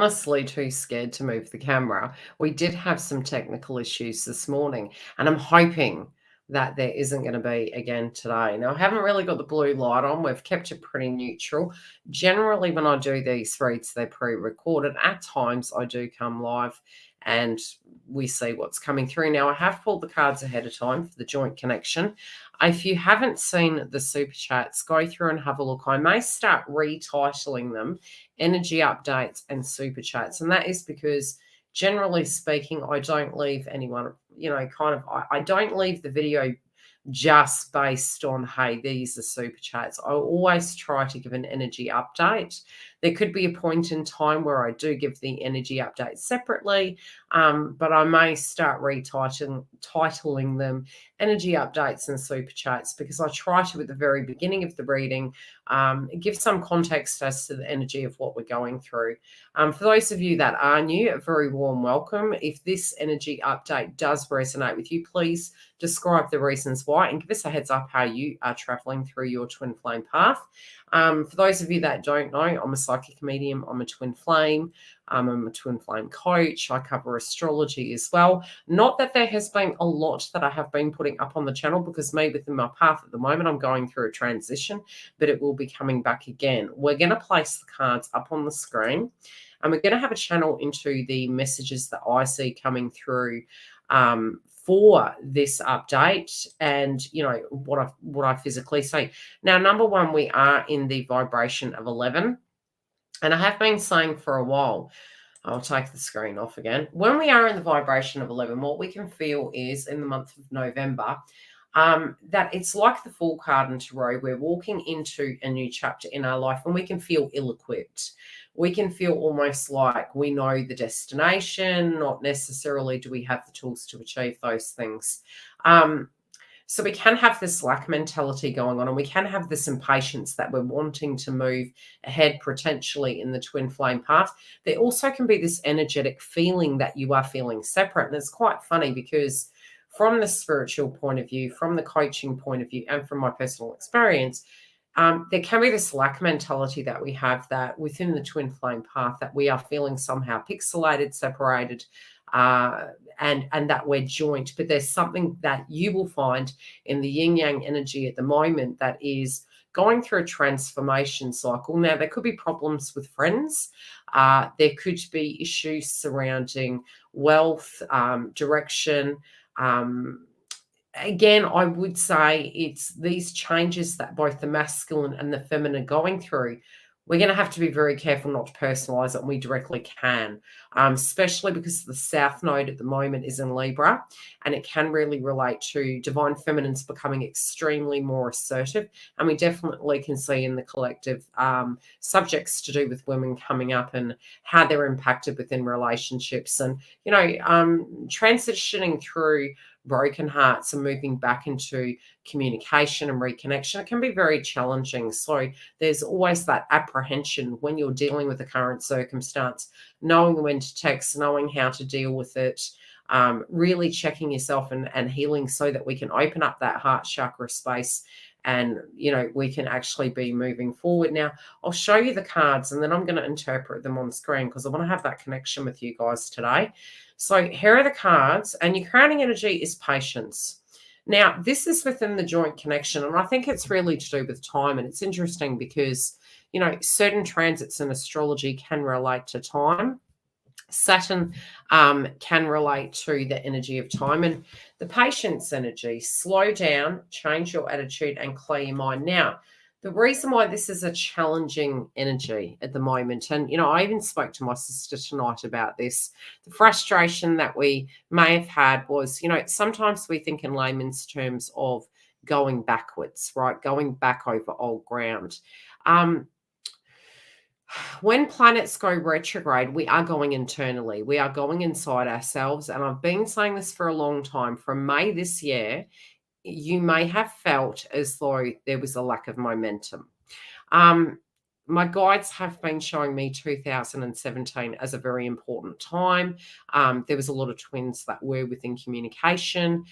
honestly too scared to move the camera. We did have some technical issues this morning, and I'm hoping that there isn't going to be again today. Now, I haven't really got the blue light on. We've kept it pretty neutral. Generally, when I do these reads, they're pre-recorded. At times, I do come live and we see what's coming through. Now, I have pulled the cards ahead of time for the joint connection. If you haven't seen the super chats, go through and have a look. I may start retitling them energy updates and super chats. And that is because, generally speaking, I don't leave anyone, I don't leave the video just based on, hey, these are super chats. I always try to give an energy update. There could be a point in time where I do give the energy update separately, but I may start titling them energy updates and super chats, because I try to, at the very beginning of the reading, give some context as to the energy of what we're going through. For those of you that are new, a very warm welcome. If this energy update does resonate with you, please describe the reasons why and give us a heads up how you are traveling through your twin flame path. For those of you that don't know, I'm a psychic medium. I'm a twin flame. I'm a twin flame coach. I cover astrology as well. Not that there has been a lot that I have been putting up on the channel, because me within my path at the moment, I'm going through a transition, but it will be coming back again. We're going to place the cards up on the screen, and we're going to have a channel into the messages that I see coming through for this update, and what I physically see. Now, number one, we are in the vibration of 11, and I have been saying for a while, I'll take the screen off again. When we are in the vibration of 11, what we can feel is, in the month of November, that it's like the Fool card in Tarot. We're walking into a new chapter in our life, and we can feel ill-equipped. We can feel almost like we know the destination, not necessarily do we have the tools to achieve those things. So we can have this lack mentality going on, and we can have this impatience that we're wanting to move ahead potentially in the twin flame path. There also can be this energetic feeling that you are feeling separate. And it's quite funny, because from the spiritual point of view, from the coaching point of view, and from my personal experience, there can be this lack mentality that we have, that within the twin flame path, that we are feeling somehow pixelated, separated, and that we're joint. But there's something that you will find in the yin yang energy at the moment that is going through a transformation cycle. Now, there could be problems with friends. There could be issues surrounding wealth, direction. Again, I would say it's these changes that both the masculine and the feminine are going through. We're going to have to be very careful not to personalize it, and we directly can, especially because the South Node at the moment is in Libra, and it can really relate to divine feminines becoming extremely more assertive. And we definitely can see in the collective subjects to do with women coming up and how they're impacted within relationships, and, transitioning through broken hearts and moving back into communication and reconnection. It can be very challenging. So there's always that apprehension when you're dealing with a current circumstance, knowing when to text, knowing how to deal with it, really checking yourself and healing, so that we can open up that heart chakra space, and we can actually be moving forward. Now, I'll show you the cards, and then I'm going to interpret them on screen, because I want to have that connection with you guys today. So here are the cards, and your crowning energy is patience. Now, this is within the joint connection, and I think it's really to do with time. And it's interesting because, certain transits in astrology can relate to time. Saturn can relate to the energy of time, and the patience energy. Slow down, change your attitude, and clear your mind. Now, the reason why this is a challenging energy at the moment, and, I even spoke to my sister tonight about this, the frustration that we may have had was, sometimes we think in layman's terms of going backwards, right? Going back over old ground. When planets go retrograde, we are going internally. We are going inside ourselves. And I've been saying this for a long time. From May this year, you may have felt as though there was a lack of momentum. My guides have been showing me 2017 as a very important time. There was a lot of twins that were within communication.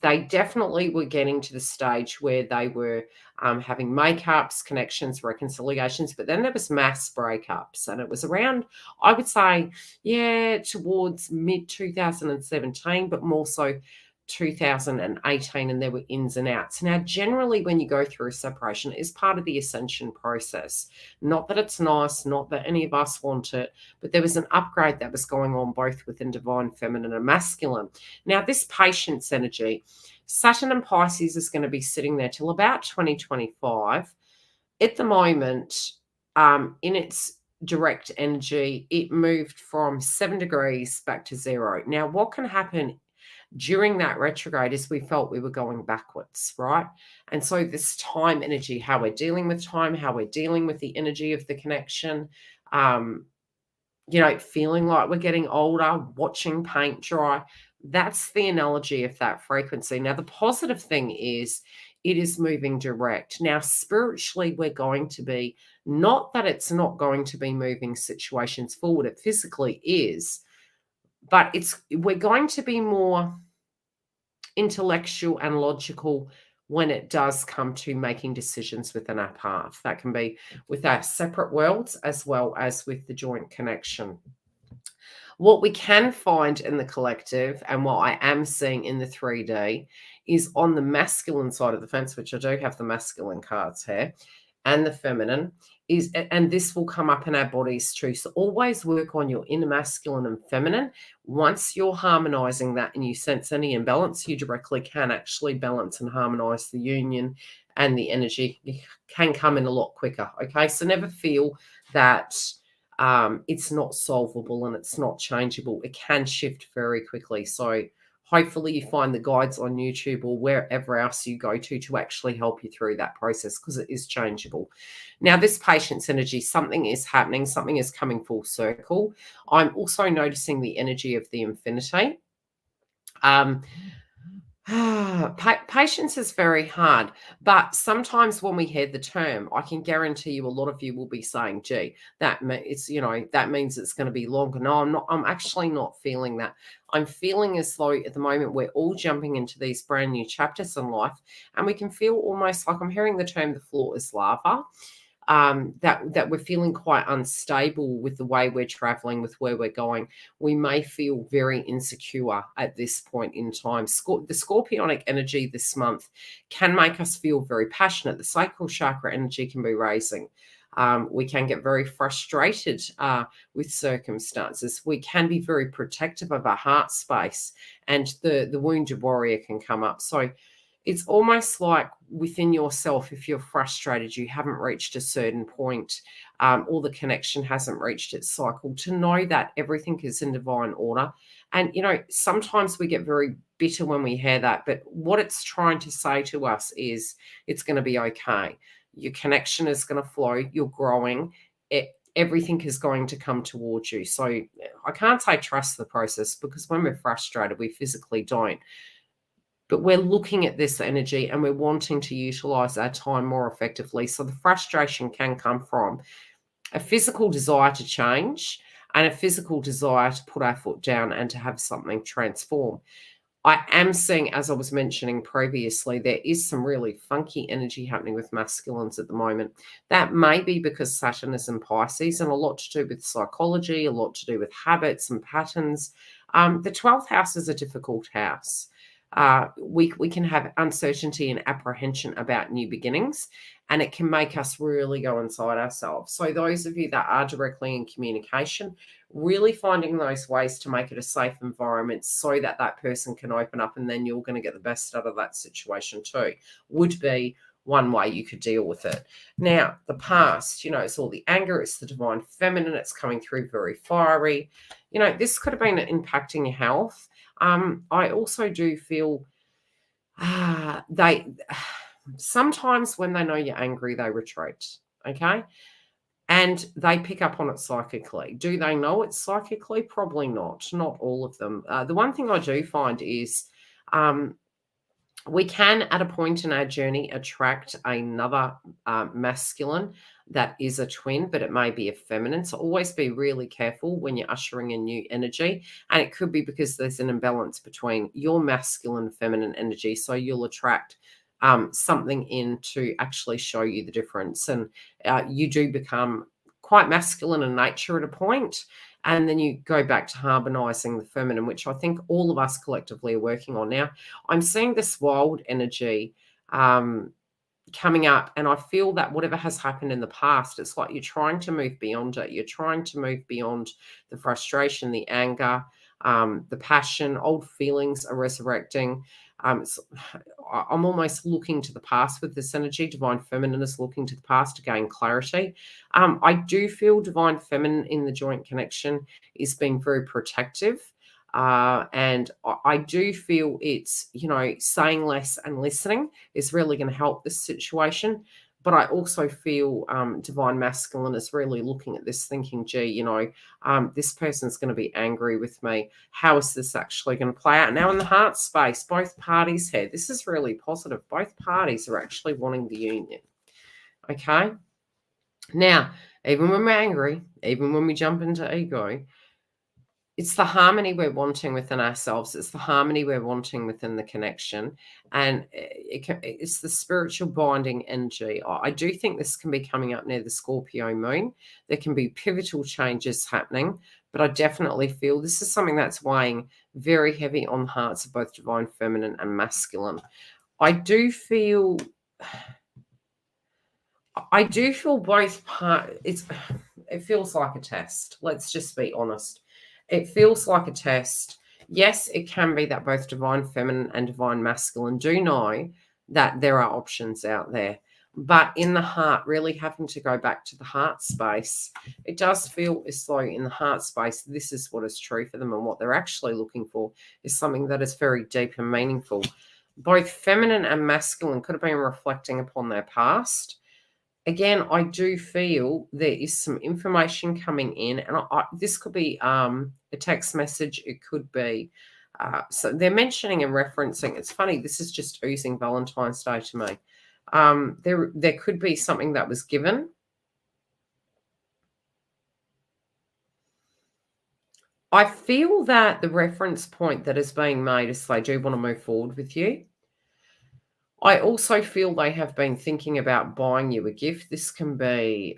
they definitely were getting to the stage where they were having makeups, connections, reconciliations, but then there was mass breakups, and it was around, I would say, yeah, towards mid 2017, but more so 2018, and there were ins and outs. Now, generally, when you go through a separation, it's part of the ascension process. Not that it's nice, not that any of us want it, but there was an upgrade that was going on both within divine feminine and masculine. Now, this patience energy, Saturn and Pisces is going to be sitting there till about 2025. At the moment, in its direct energy, it moved from 7 degrees back to 0. Now, what can happen during that retrograde is we felt we were going backwards, right? And so this time energy, how we're dealing with time, how we're dealing with the energy of the connection, feeling like we're getting older, watching paint dry. That's the analogy of that frequency. Now, the positive thing is it is moving direct. Now, spiritually, we're going to be, not that it's not going to be moving situations forward, it physically is, but we're going to be more intellectual and logical when it does come to making decisions within our path. That can be with our separate worlds as well as with the joint connection. What we can find in the collective, and what I am seeing in the 3D, is on the masculine side of the fence, which I do have the masculine cards here, and the feminine, and this will come up in our bodies too. So always work on your inner masculine and feminine. Once you're harmonizing that and you sense any imbalance, you directly can actually balance and harmonize the union, and the energy can come in a lot quicker. Okay, so never feel that it's not solvable and it's not changeable. It can shift very quickly. So hopefully you find the guides on YouTube or wherever else you go to actually help you through that process, because it is changeable. Now, this patience energy, something is happening, something is coming full circle. I'm also noticing the energy of the infinity. Patience is very hard, but sometimes when we hear the term, I can guarantee you a lot of you will be saying, gee, that means it's going to be longer. No, I'm actually not feeling that. I'm feeling as though at the moment we're all jumping into these brand new chapters in life, and we can feel almost like, I'm hearing the term, the floor is lava. That we're feeling quite unstable with the way we're traveling, with where we're going. We may feel very insecure at this point in time. The scorpionic energy this month can make us feel very passionate. The sacral chakra energy can be raising. We can get very frustrated with circumstances. We can be very protective of our heart space, and the wounded warrior can come up. So it's almost like within yourself, if you're frustrated, you haven't reached a certain point, or the connection hasn't reached its cycle, to know that everything is in divine order. And, sometimes we get very bitter when we hear that, but what it's trying to say to us is it's going to be okay. Your connection is going to flow. You're growing. Everything is going to come towards you. So I can't say trust the process, because when we're frustrated, we physically don't. But we're looking at this energy and we're wanting to utilize our time more effectively. So the frustration can come from a physical desire to change and a physical desire to put our foot down and to have something transform. I am seeing, as I was mentioning previously, there is some really funky energy happening with masculines at the moment. That may be because Saturn is in Pisces, and a lot to do with psychology, a lot to do with habits and patterns. The 12th house is a difficult house. We can have uncertainty and apprehension about new beginnings, and it can make us really go inside ourselves. So those of you that are directly in communication, really finding those ways to make it a safe environment so that that person can open up, and then you're going to get the best out of that situation too, would be one way you could deal with it. Now, the past, it's all the anger, it's the divine feminine, it's coming through very fiery. This could have been impacting your health. I also do feel they sometimes when they know you're angry, they retreat, okay? And they pick up on it psychically. Do they know it psychically? Probably not. Not all of them. The one thing I do find is We can, at a point in our journey, attract another masculine that is a twin, but it may be a feminine. So always be really careful when you're ushering in new energy. And it could be because there's an imbalance between your masculine and feminine energy. So you'll attract something in to actually show you the difference. And you do become quite masculine in nature at a point, and then you go back to harmonizing the feminine, which I think all of us collectively are working on now. I'm seeing this wild energy coming up, and I feel that whatever has happened in the past, it's like you're trying to move beyond it. You're trying to move beyond the frustration, the anger, the passion. Old feelings are resurrecting. I'm almost looking to the past with this energy. Divine Feminine is looking to the past to gain clarity. I do feel Divine Feminine in the joint connection is being very protective. And I do feel it's, saying less and listening is really going to help this situation. But I also feel Divine Masculine is really looking at this thinking, gee, this person's going to be angry with me. How is this actually going to play out? Now, in the heart space, both parties here, this is really positive. Both parties are actually wanting the union. Okay. Now, even when we're angry, even when we jump into ego, it's the harmony we're wanting within ourselves. It's the harmony we're wanting within the connection. And it's the spiritual bonding energy. I do think this can be coming up near the Scorpio moon. There can be pivotal changes happening, but I definitely feel this is something that's weighing very heavy on the hearts of both Divine Feminine and Masculine. I do feel both parts. It feels like a test. Let's just be honest. It feels like a test. Yes, it can be that both Divine Feminine and Divine Masculine do know that there are options out there. But in the heart, really having to go back to the heart space, it does feel as though in the heart space, this is what is true for them, and what they're actually looking for is something that is very deep and meaningful. Both feminine and masculine could have been reflecting upon their past. Again, I do feel there is some information coming in, and this could be a text message. It could be so they're mentioning and referencing. It's funny. This is just oozing Valentine's Day to me. There could be something that was given. I feel that the reference point that is being made is they do want to move forward with you. I also feel they have been thinking about buying you a gift. This can be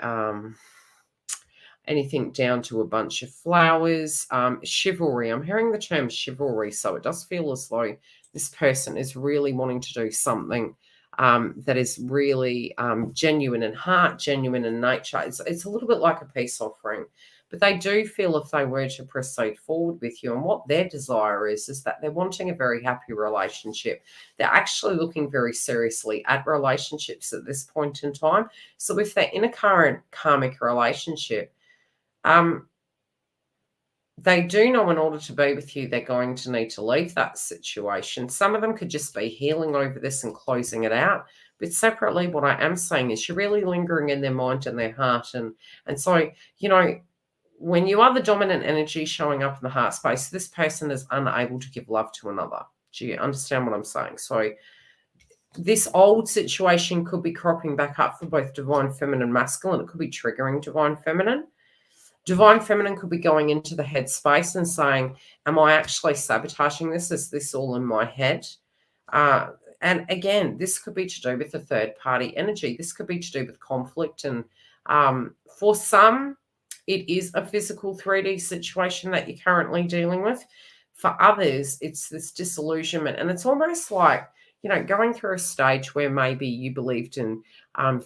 anything down to a bunch of flowers, chivalry. I'm hearing the term chivalry, so it does feel as though this person is really wanting to do something that is really genuine in heart, genuine in nature. It's a little bit like a peace offering. But they do feel if they were to proceed forward with you, and what their desire is that they're wanting a very happy relationship. They're actually looking very seriously at relationships at this point in time. So if they're in a current karmic relationship, they do know in order to be with you, they're going to need to leave that situation. Some of them could just be healing over this and closing it out. But separately, what I am saying is you're really lingering in their mind and their heart. And so, when you are the dominant energy showing up in the heart space, this person is unable to give love to another. Do you understand what I'm saying? So this old situation could be cropping back up for both Divine Feminine and Masculine. It could be triggering Divine Feminine. Divine Feminine could be going into the head space and saying, am I actually sabotaging this? Is this all in my head? And again, this could be to do with the third party energy. This could be to do with conflict. And for some, it is a physical 3D situation that you're currently dealing with. For others, it's this disillusionment. And it's almost like, going through a stage where maybe you believed in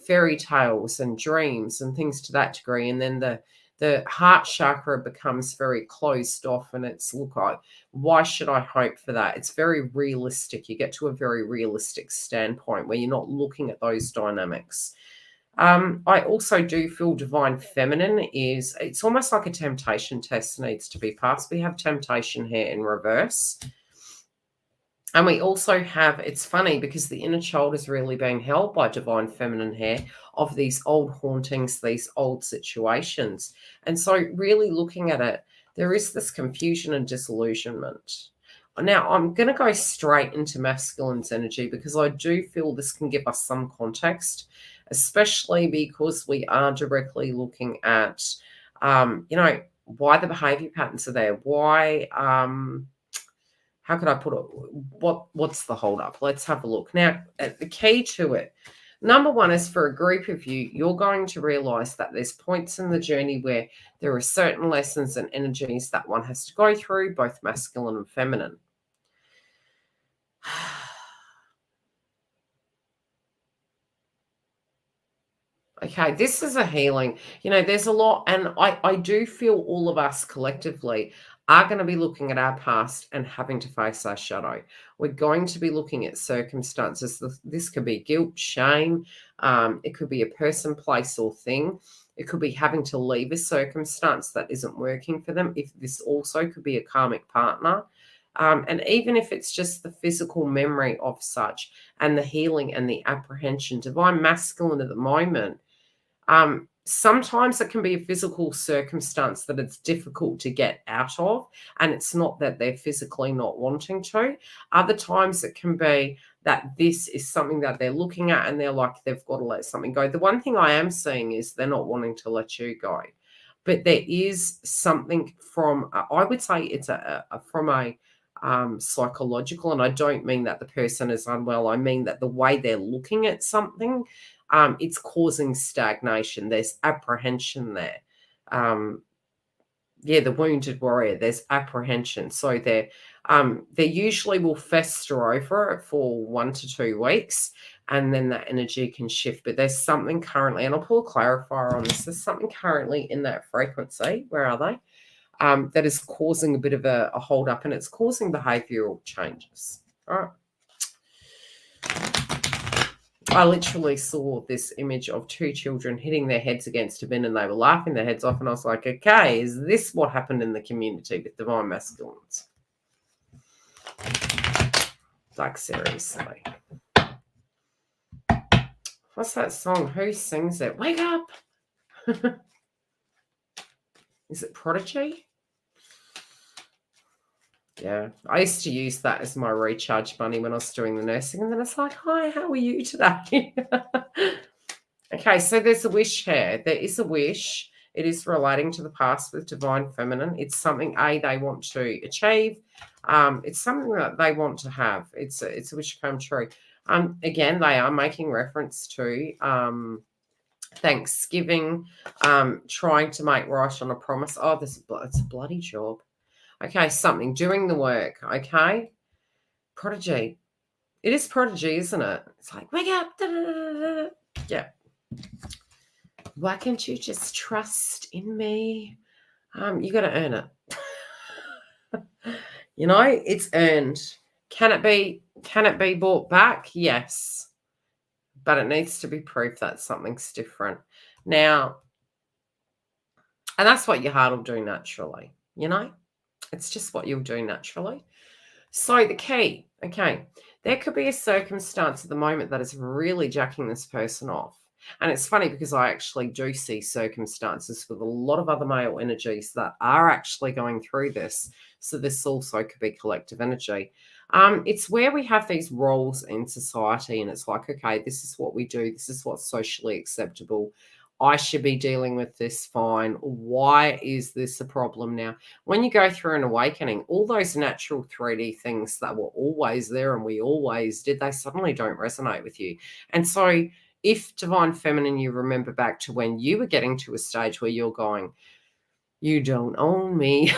fairy tales and dreams and things to that degree. And then the heart chakra becomes very closed off, and it's, look, why should I hope for that? It's very realistic. You get to a very realistic standpoint where you're not looking at those dynamics. I also do feel Divine Feminine it's almost like a temptation test needs to be passed. We have temptation here in reverse. And we also have, it's funny because the inner child is really being held by Divine Feminine here of these old hauntings, these old situations. And so really looking at it, there is this confusion and disillusionment. Now, I'm going to go straight into masculine's energy because I do feel this can give us some context, especially because we are directly looking at, why the behavior patterns are there. Why, how could I put it? What's the hold up? Let's have a look. Now, the key to it, number one is for a group of you, you're going to realize that there's points in the journey where there are certain lessons and energies that one has to go through, both masculine and feminine. Okay, this is a healing. There's a lot, and I do feel all of us collectively are going to be looking at our past and having to face our shadow. We're going to be looking at circumstances. This could be guilt, shame. It could be a person, place, or thing. It could be having to leave a circumstance that isn't working for them. If this also could be a karmic partner. And even if it's just the physical memory of such and the healing and the apprehension, divine masculine at the moment, sometimes it can be a physical circumstance that it's difficult to get out of, and it's not that they're physically not wanting to. Other times it can be that this is something that they're looking at and they're like, they've got to let something go. The one thing I am seeing is they're not wanting to let you go. But there is something from, I would say it's from a psychological, and I don't mean that the person is unwell. I mean that the way they're looking at something, it's causing stagnation. There's apprehension there. The wounded warrior, there's apprehension. So they usually will fester over it for 1 to 2 weeks, and then that energy can shift. But there's something currently, and I'll pull a clarifier on this, there's something currently in that frequency, where are they, that is causing a bit of a hold up, and it's causing behavioral changes. All right. I literally saw this image of 2 children hitting their heads against a bin, and they were laughing their heads off, and I was like, okay, is this what happened in the community with divine masculines? Like, seriously. What's that song? Who sings it? Wake up! Is it Prodigy? Yeah, I used to use that as my recharge money when I was doing the nursing, and then it's like, hi, how are you today? Okay, so there's a wish here. There is a wish. It is relating to the past with divine feminine. It's something they want to achieve. It's something that they want to have. It's a wish to come true. Again, they are making reference to Thanksgiving, trying to make right on a promise. Oh, it's a bloody job. Okay, something, doing the work, okay? Prodigy. It is Prodigy, isn't it? It's like, wake up. Da, da, da, da. Yeah. Why can't you just trust in me? You got to earn it. It's earned. Can it be bought back? Yes. But it needs to be proof that something's different. Now, and that's what your heart will do naturally, It's just what you'll do naturally. So the key, okay, there could be a circumstance at the moment that is really jacking this person off. And it's funny because I actually do see circumstances with a lot of other male energies that are actually going through this. So this also could be collective energy. It's where we have these roles in society, and it's like, okay, this is what we do. This is what's socially acceptable. I should be dealing with this fine. Why is this a problem now? When you go through an awakening, all those natural 3D things that were always there and we always did, they suddenly don't resonate with you. And so if divine feminine, you remember back to when you were getting to a stage where you're going, you don't own me.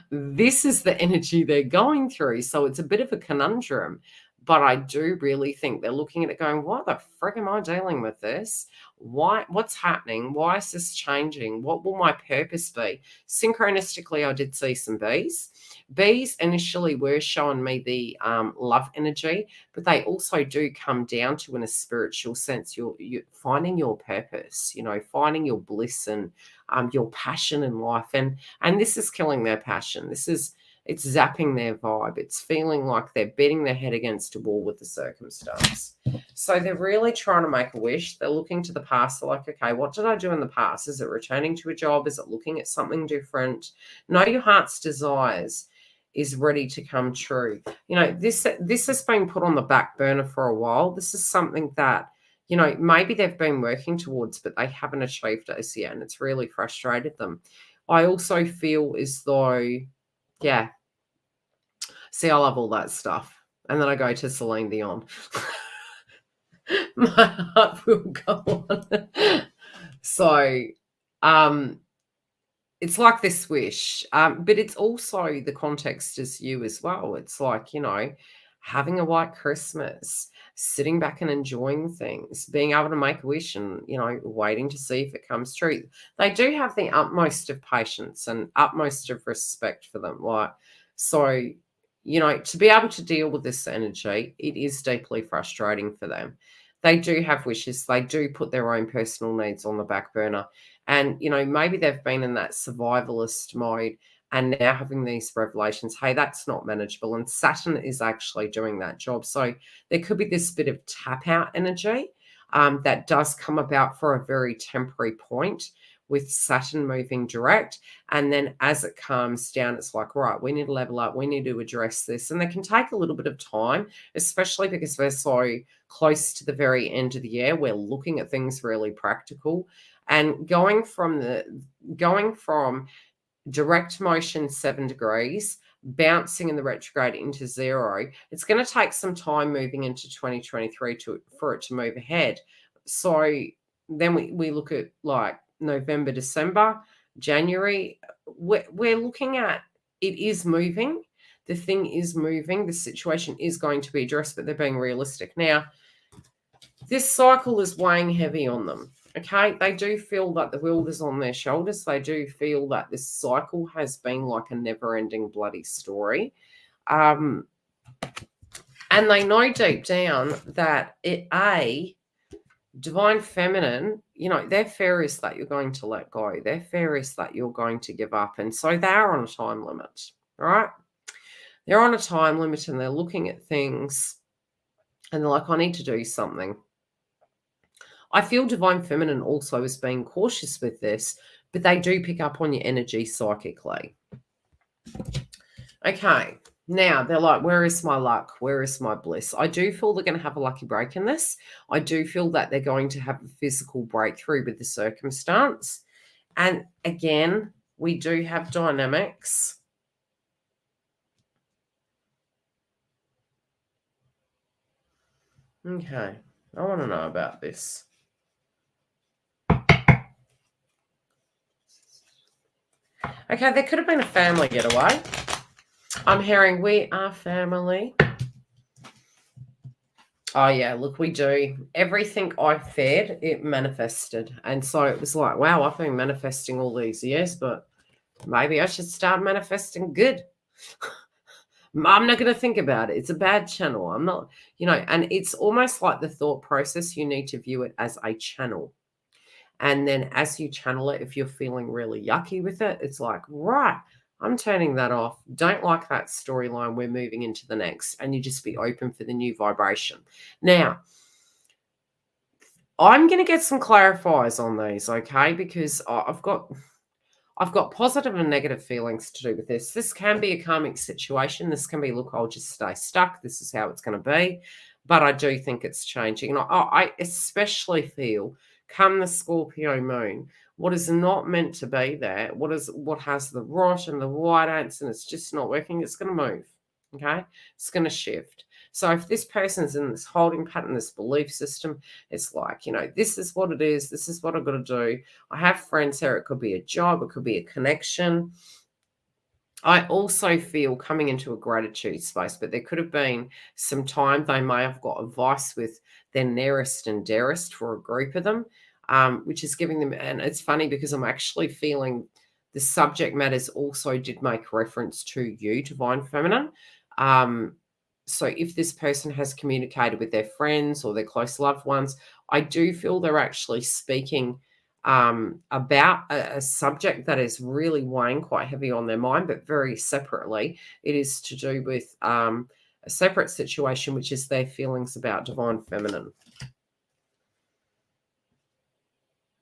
This is the energy they're going through. So it's a bit of a conundrum. But I do really think they're looking at it going, why the frick am I dealing with this? What's happening? Why is this changing? What will my purpose be? Synchronistically, I did see some bees. Bees initially were showing me the love energy, but they also do come down to, in a spiritual sense, you're finding your purpose, finding your bliss and your passion in life. And this is killing their passion. It's zapping their vibe. It's feeling like they're beating their head against a wall with the circumstance. So they're really trying to make a wish. They're looking to the past. They're like, okay, what did I do in the past? Is it returning to a job? Is it looking at something different? Know your heart's desires. is ready to come true. You know, this has been put on the back burner for a while. This is something that, you know, maybe they've been working towards, but they haven't achieved it as yet, and it's really frustrated them. I also feel as though, yeah, see, I love all that stuff. And then I go to Celine Dion. My heart will go on. So, it's like this wish, but it's also the context is you as well. It's like, you know, having a white Christmas, sitting back and enjoying things, being able to make a wish and, you know, waiting to see if it comes true. They do have the utmost of patience and utmost of respect for them. Like, so, you know, to be able to deal with this energy, it is deeply frustrating for them. They do have wishes. They do put their own personal needs on the back burner. And, you know, maybe they've been in that survivalist mode and now having these revelations, hey, that's not manageable. And Saturn is actually doing that job. So there could be this bit of tap out energy that does come about for a very temporary point with Saturn moving direct. And then as it calms down, it's like, right, we need to level up. We need to address this. And they can take a little bit of time, especially because we're so close to the very end of the year. We're looking at things really practical. And going from direct motion 7 degrees, bouncing in the retrograde into 0, it's going to take some time moving into 2023 for it to move ahead. So then we look at like November, December, January. We're looking at it is moving. The thing is moving. The situation is going to be addressed, but they're being realistic. Now, this cycle is weighing heavy on them. Okay, they do feel that the world is on their shoulders. They do feel that this cycle has been like a never-ending bloody story. And they know deep down that divine feminine, you know, they're fairies that you're going to let go. They're fairies that you're going to give up. And so they're on a time limit, right? They're on a time limit and they're looking at things and they're like, I need to do something. I feel divine feminine also is being cautious with this, but they do pick up on your energy psychically. Okay, now they're like, where is my luck? Where is my bliss? I do feel they're going to have a lucky break in this. I do feel that they're going to have a physical breakthrough with the circumstance. And again, we do have dynamics. Okay, I want to know about this. Okay, there could have been a family getaway. I'm hearing we are family. Oh, yeah, look, we do. Everything I fed, it manifested. And so it was like, wow, I've been manifesting all these years, but maybe I should start manifesting good. I'm not going to think about it. It's a bad channel. I'm not, you know, and it's almost like the thought process. You need to view it as a channel. And then as you channel it, if you're feeling really yucky with it, it's like, right, I'm turning that off. Don't like that storyline. We're moving into the next. And you just be open for the new vibration. Now, I'm going to get some clarifiers on these, okay? Because I've got positive and negative feelings to do with this. This can be a karmic situation. This can be, look, I'll just stay stuck. This is how it's going to be. But I do think it's changing. And I especially feel come the Scorpio moon, what is not meant to be there, what has the rot and the white ants and it's just not working, it's going to move, okay? It's going to shift. So if this person's in this holding pattern, this belief system, it's like, you know, this is what it is. This is what I've got to do. I have friends here. It could be a job. It could be a connection. I also feel coming into a gratitude space, but there could have been some time they may have got advice with their nearest and dearest for a group of them, which is giving them, and it's funny because I'm actually feeling the subject matters also did make reference to you, divine feminine. So if this person has communicated with their friends or their close loved ones, I do feel they're actually speaking about a subject that is really weighing quite heavy on their mind, but very separately. It is to do with a separate situation, which is their feelings about divine feminine.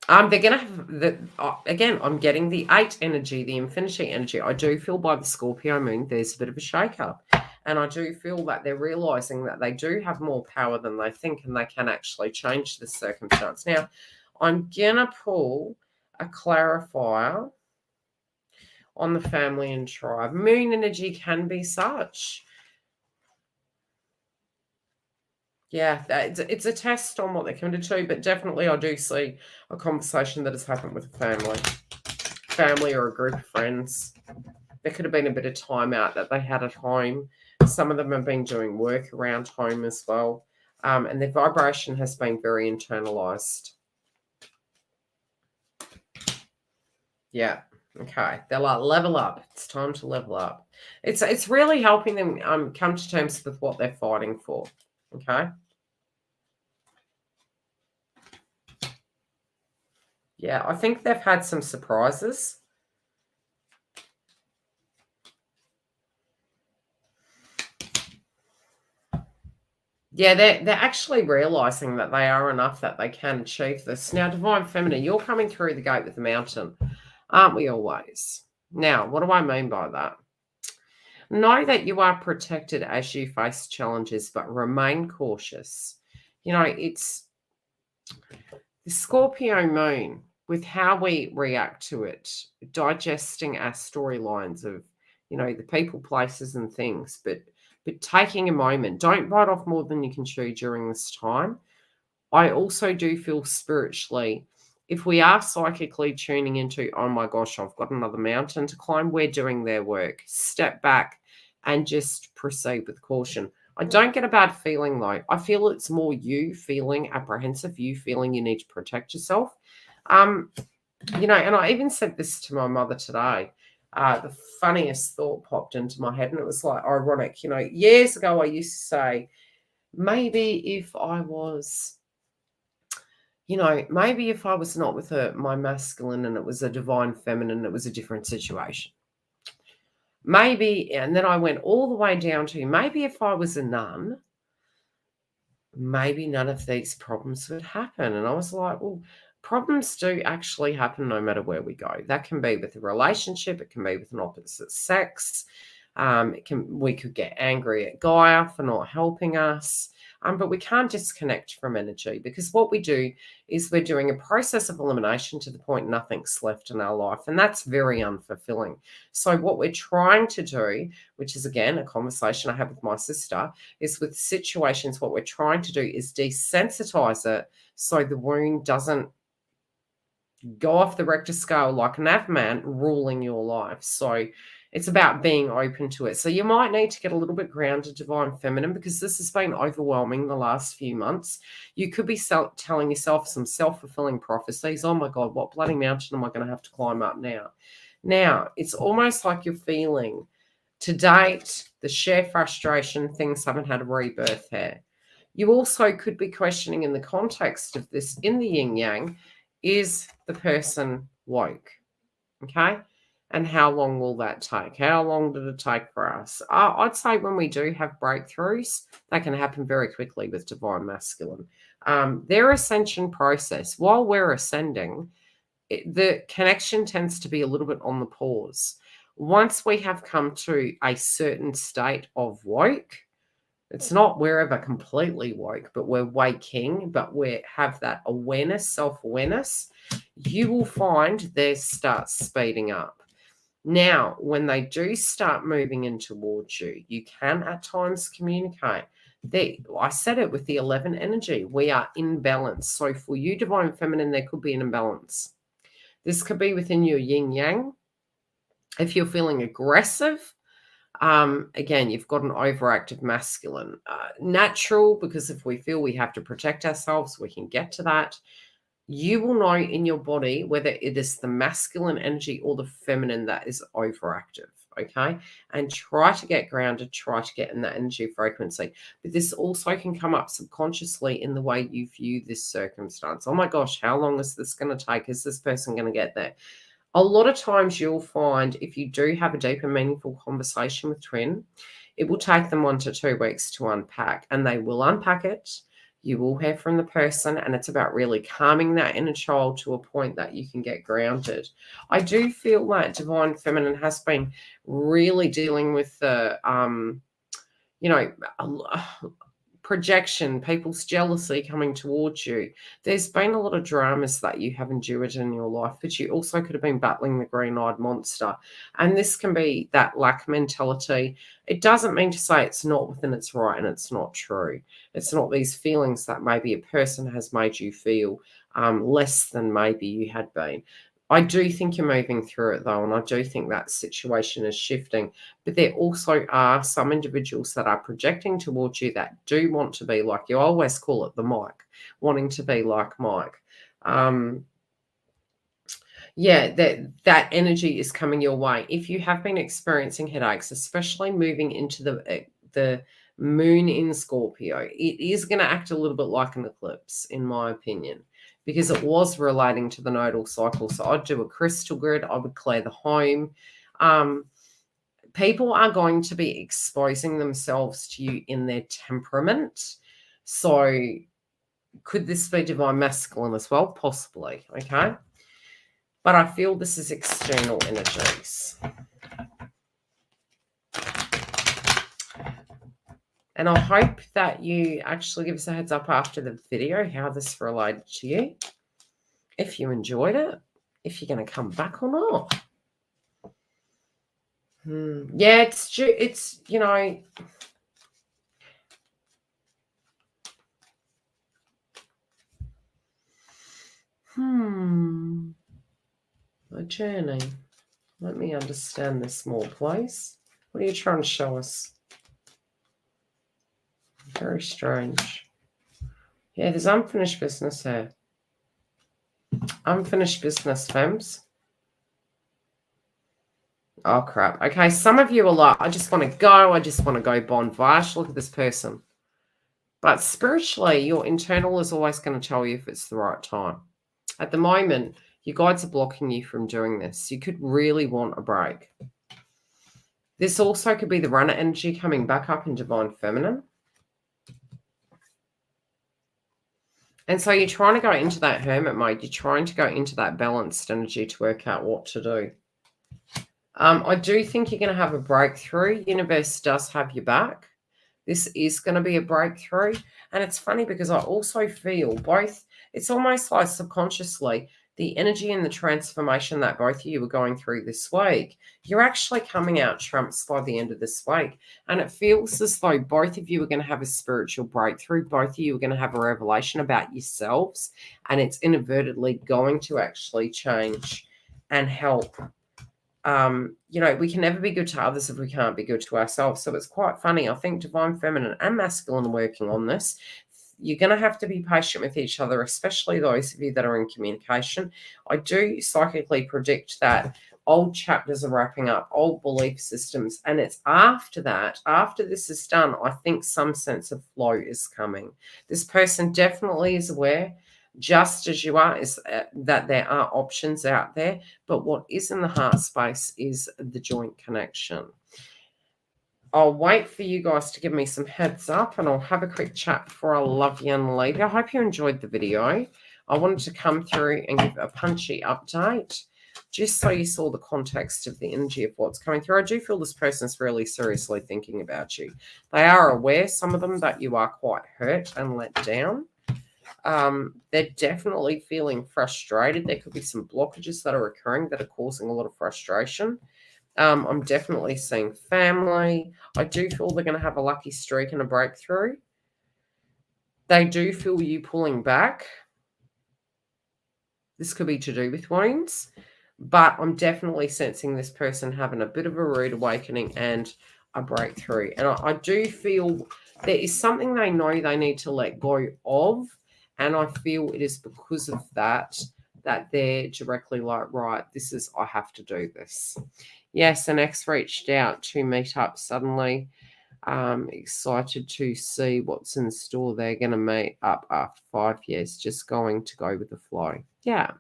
They're gonna have the again, I'm getting the 8 energy, the infinity energy. I do feel by the Scorpio moon there's a bit of a shake-up. And I do feel that they're realizing that they do have more power than they think, and they can actually change the circumstance. Now, I'm gonna pull a clarifier on the family and tribe. Moon energy can be such. Yeah, it's a test on what they're committed to, but definitely I do see a conversation that has happened with a family or a group of friends. There could have been a bit of time out that they had at home. Some of them have been doing work around home as well, and their vibration has been very internalized. Yeah. Okay. They're like, level up. It's time to level up. It's really helping them come to terms with what they're fighting for. Okay. Yeah, I think they've had some surprises. Yeah, they're actually realizing that they are enough that they can achieve this. Now, Divine Feminine, you're coming through the gate with the mountain, aren't we always? Now, what do I mean by that? Know that you are protected as you face challenges, but remain cautious. You know, it's the Scorpio moon, with how we react to it, digesting our storylines of, the people, places, and things, but taking a moment. Don't bite off more than you can chew during this time. I also do feel spiritually, if we are psychically tuning into, oh my gosh, I've got another mountain to climb, we're doing their work. Step back and just proceed with caution. I don't get a bad feeling though. I feel it's more you feeling apprehensive, you feeling you need to protect yourself. And I even said this to my mother today. The funniest thought popped into my head, and it was like ironic. Years ago I used to say, maybe if I was maybe if I was not with my masculine and it was a divine feminine, it was a different situation. Maybe, and then I went all the way down to maybe if I was a nun, maybe none of these problems would happen. And I was like, well, problems do actually happen no matter where we go. That can be with a relationship, it can be with an opposite sex. We could get angry at Gaia for not helping us. But we can't disconnect from energy, because what we do is we're doing a process of elimination to the point nothing's left in our life. And that's very unfulfilling. So what we're trying to do, which is again a conversation I had with my sister, is with situations, what we're trying to do is desensitize it so the wound doesn't go off the Richter scale like an Avman ruling your life. So it's about being open to it. So you might need to get a little bit grounded, Divine Feminine, because this has been overwhelming the last few months. You could be telling yourself some self-fulfilling prophecies. Oh my God, what bloody mountain am I going to have to climb up now? Now, it's almost like you're feeling, to date, the sheer frustration, things haven't had a rebirth here. You also could be questioning, in the context of this, in the yin-yang, is the person woke? Okay? And how long will that take? How long did it take for us? I'd say when we do have breakthroughs, that can happen very quickly with Divine Masculine. Their ascension process, while we're ascending, the connection tends to be a little bit on the pause. Once we have come to a certain state of woke, it's not we're ever completely woke, but we're waking, but we have that awareness, self-awareness, you will find theirs starts speeding up. Now, when they do start moving in towards you, you can at times communicate. I said it with the 11 energy. We are in balance. So for you, Divine Feminine, there could be an imbalance. This could be within your yin-yang. If you're feeling aggressive, again, you've got an overactive masculine. Natural, because if we feel we have to protect ourselves, we can get to that. You will know in your body whether it is the masculine energy or the feminine that is overactive, okay? And try to get grounded, try to get in that energy frequency. But this also can come up subconsciously in the way you view this circumstance. Oh my gosh, how long is this going to take? Is this person going to get there? A lot of times you'll find, if you do have a deep and meaningful conversation with Twin, it will take them 1 to 2 weeks to unpack, and they will unpack it. You will hear from the person, and it's about really calming that inner child to a point that you can get grounded. I do feel that Divine Feminine has been really dealing with the, you know, projection, people's jealousy coming towards you. There's been a lot of dramas that you have endured in your life, but you also could have been battling the green-eyed monster. And this can be that lack mentality. It doesn't mean to say it's not within its right and it's not true. It's not these feelings that maybe a person has made you feel less than maybe you had been. I do think you're moving through it though, and I do think that situation is shifting. But there also are some individuals that are projecting towards you that do want to be like you. I always call it the Mike, wanting to be like Mike. Yeah, that energy is coming your way. If you have been experiencing headaches, especially moving into the moon in Scorpio, it is going to act a little bit like an eclipse, in my opinion, because it was relating to the nodal cycle. So I'd do a crystal grid. I would clear the home. People are going to be exposing themselves to you in their temperament. So could this be divine masculine as well? Possibly, okay? But I feel this is external energies. And I hope that you actually give us a heads up after the video how this related to you. If you enjoyed it, if you're going to come back or not. Yeah, it's you know, a journey. Let me understand this more, please. What are you trying to show us? Very strange. Yeah, there's unfinished business here. Unfinished business, femmes. Oh, crap. Okay, some of you are like, I just want to go. I just want to go bon voyage. Look at this person. But spiritually, your internal is always going to tell you if it's the right time. At the moment, your guides are blocking you from doing this. You could really want a break. This also could be the runner energy coming back up in Divine Feminine. And so you're trying to go into that hermit mode. You're trying to go into that balanced energy to work out what to do. I do think you're going to have a breakthrough. Universe does have your back. This is going to be a breakthrough. And it's funny because I also feel both, it's almost like subconsciously, the energy and the transformation that both of you are going through this week, you're actually coming out trumps by the end of this week. And it feels as though both of you are going to have a spiritual breakthrough. Both of you are going to have a revelation about yourselves. And it's inadvertently going to actually change and help. You know, we can never be good to others if we can't be good to ourselves. So it's quite funny. I think Divine Feminine and Masculine are working on this. You're going to have to be patient with each other, especially those of you that are in communication. I do psychically predict that old chapters are wrapping up, old belief systems. And it's after that, after this is done, I think some sense of flow is coming. This person definitely is aware, just as you are, is that there are options out there. But what is in the heart space is the joint connection. I'll wait for you guys to give me some heads up and I'll have a quick chat before I love you and leave you. I hope you enjoyed the video. I wanted to come through and give a punchy update just so you saw the context of the energy of what's coming through. I do feel this person's really seriously thinking about you. They are aware, some of them, that you are quite hurt and let down. They're definitely feeling frustrated. There could be some blockages that are occurring that are causing a lot of frustration. I'm definitely seeing family. I do feel they're going to have a lucky streak and a breakthrough. They do feel you pulling back. This could be to do with wounds, but I'm definitely sensing this person having a bit of a rude awakening and a breakthrough. And I do feel there is something they know they need to let go of. And I feel it is because of that they're directly like, right, I have to do this. Yes, an ex reached out to meet up suddenly. Excited to see what's in store. They're going to meet up after 5 years, just going to go with the flow. Yeah.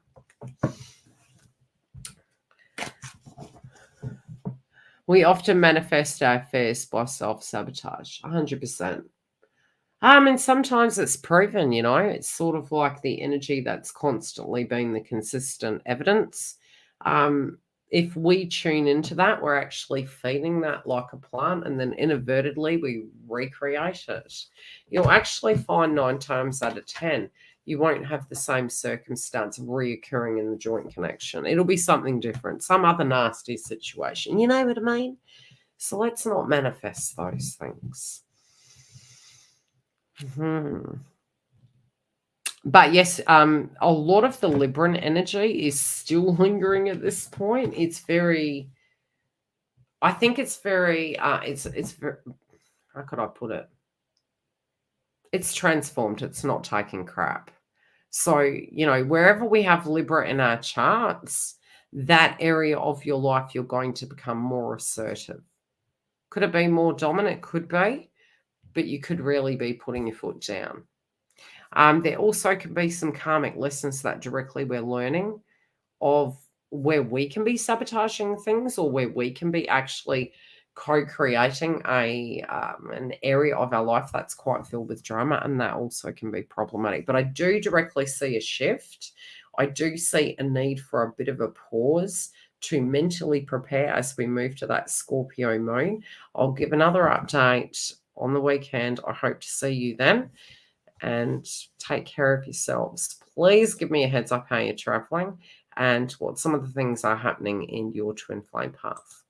We often manifest our fears by self-sabotage, 100%. And sometimes it's proven, it's sort of like the energy that's constantly been the consistent evidence. Um, if we tune into that, we're actually feeding that like a plant, and then inadvertently we recreate it. You'll actually find 9 times out of 10, you won't have the same circumstance reoccurring in the joint connection. It'll be something different, some other nasty situation. You know what I mean? So let's not manifest those things. But yes, a lot of the Libran energy is still lingering at this point. It's very, I think it's very, it's very, how could I put it? It's transformed. It's not taking crap. So, wherever we have Libra in our charts, that area of your life, you're going to become more assertive. Could it be more dominant? Could be, but you could really be putting your foot down. There also can be some karmic lessons that directly we're learning of where we can be sabotaging things, or where we can be actually co-creating an area of our life that's quite filled with drama, and that also can be problematic. But I do directly see a shift. I do see a need for a bit of a pause to mentally prepare as we move to that Scorpio moon. I'll give another update on the weekend. I hope to see you then, and take care of yourselves. Please give me a heads up how you're traveling and what some of the things are happening in your twin flame path.